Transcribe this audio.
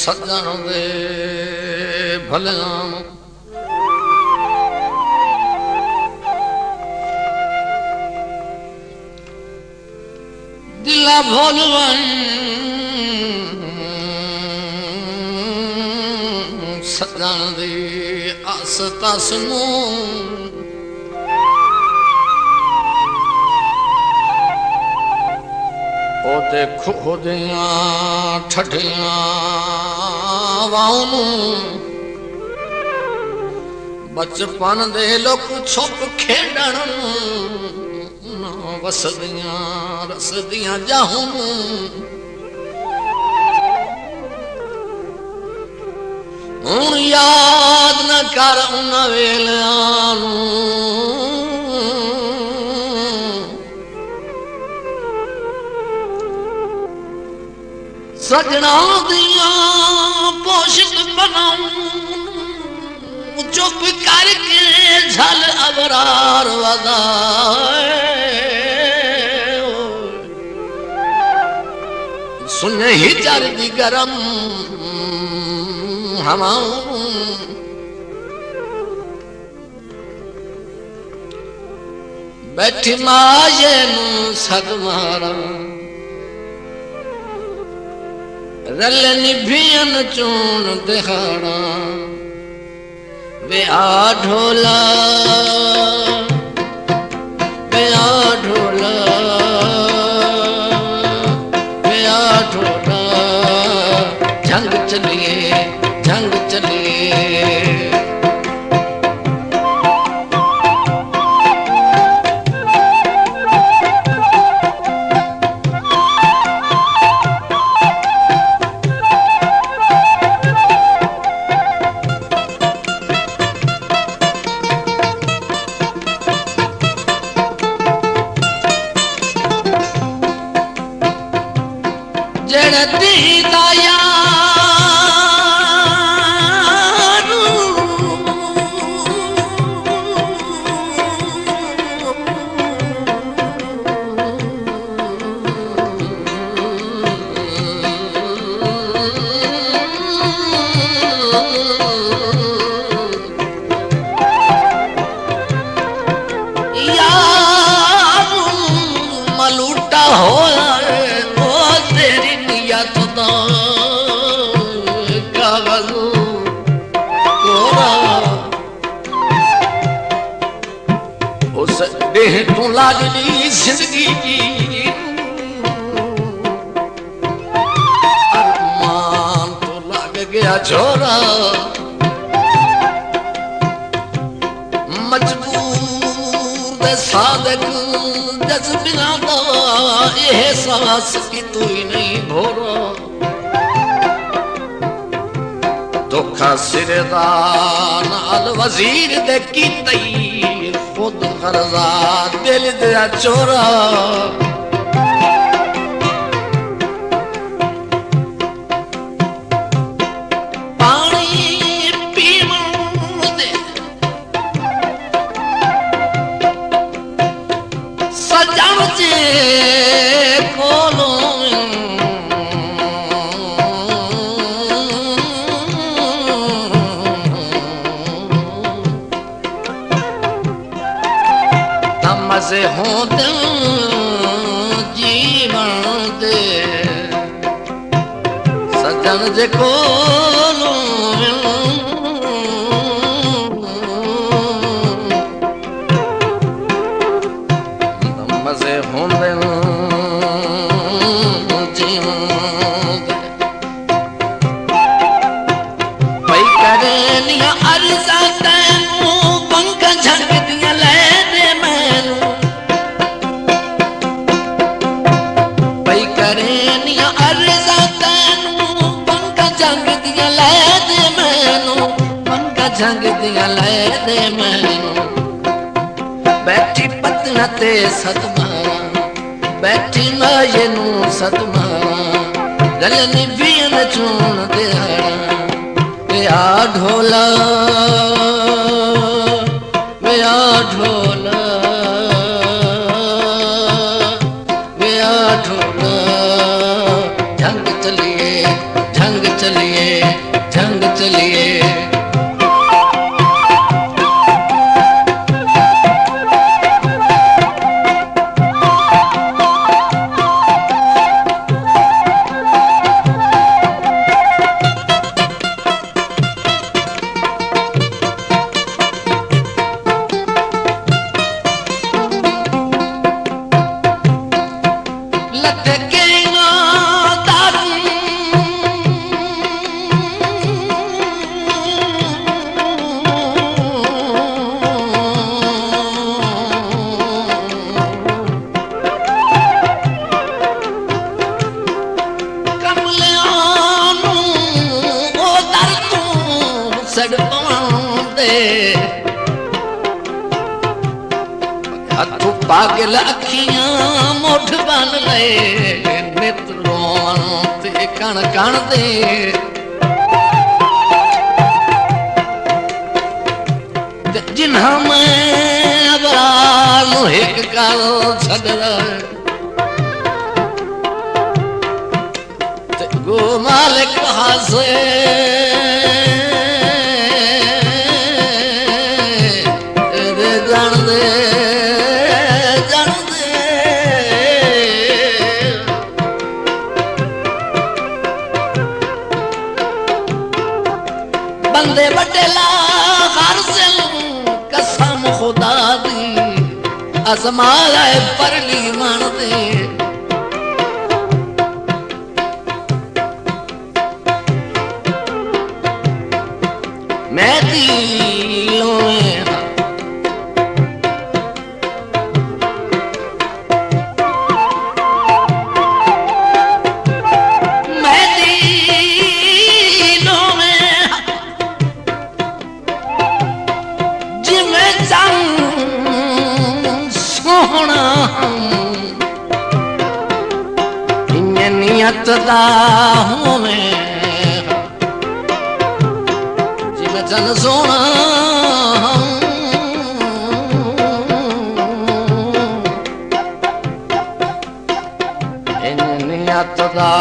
सजन दे भलियां दिला भोलवन सजन दे आस तस ओते खुदियां ठठियां वाऊं बचपन दे लोग छुप खेडण वसदियां रसदियां जाहूं हुण याद न कर उन वेलियां सजना दिया पोषक बनाऊं चुप करके झल अबरार वदाए सुन ही चरदी गरम हवाऊं बैठी माये नू सदमारा रल निभियन चून दिहाड़ा वे आ ढोला वे आ ढोला वे आ ढोला जंग चलिए जंग चलिए जड़ती दाया मलूटा हो उस देह तू लागली जिंदगी की अरमान तो लग गया छोरा मजबूर दे सादक जज्बिना दा एहसास की तू ही नहीं भोरा धोखा सिरदान अल वजीर दे की तई खुद गर्जा दिल दिया चोरा पानी पीवन दे सजन जे कोलों मजे होते जीवन दे सजन जे कोलों मजे होते जीवन दे भाई करे निया अर्जा तैनू पंख झंग दिया ले दे मैनू करनिया अर्जा तैनू पंख झंग दिया ले दे मैनू पंख झंग दिया ले दे मैनू बैठी पतना ते सतमारा बैठी माये नू सतमारा गल निभियन चून दिहाड़ा वे आ ढोला वे आ ढोला वे ढोल झंग चलिए झंग चलिए झंग चलिए हथू पागल अखियां मुठ बन ले नित रोवन ते कण कण दे जिन्हां मैं अबरार नूं हिक कर छॾियो ते गो मालिक हासे बंदे बटेला हर सिल कसम खुदा दी असमाला परली मन दे मैं दिलों नियत दा हूं मैं जिवें चन सोना नियत दा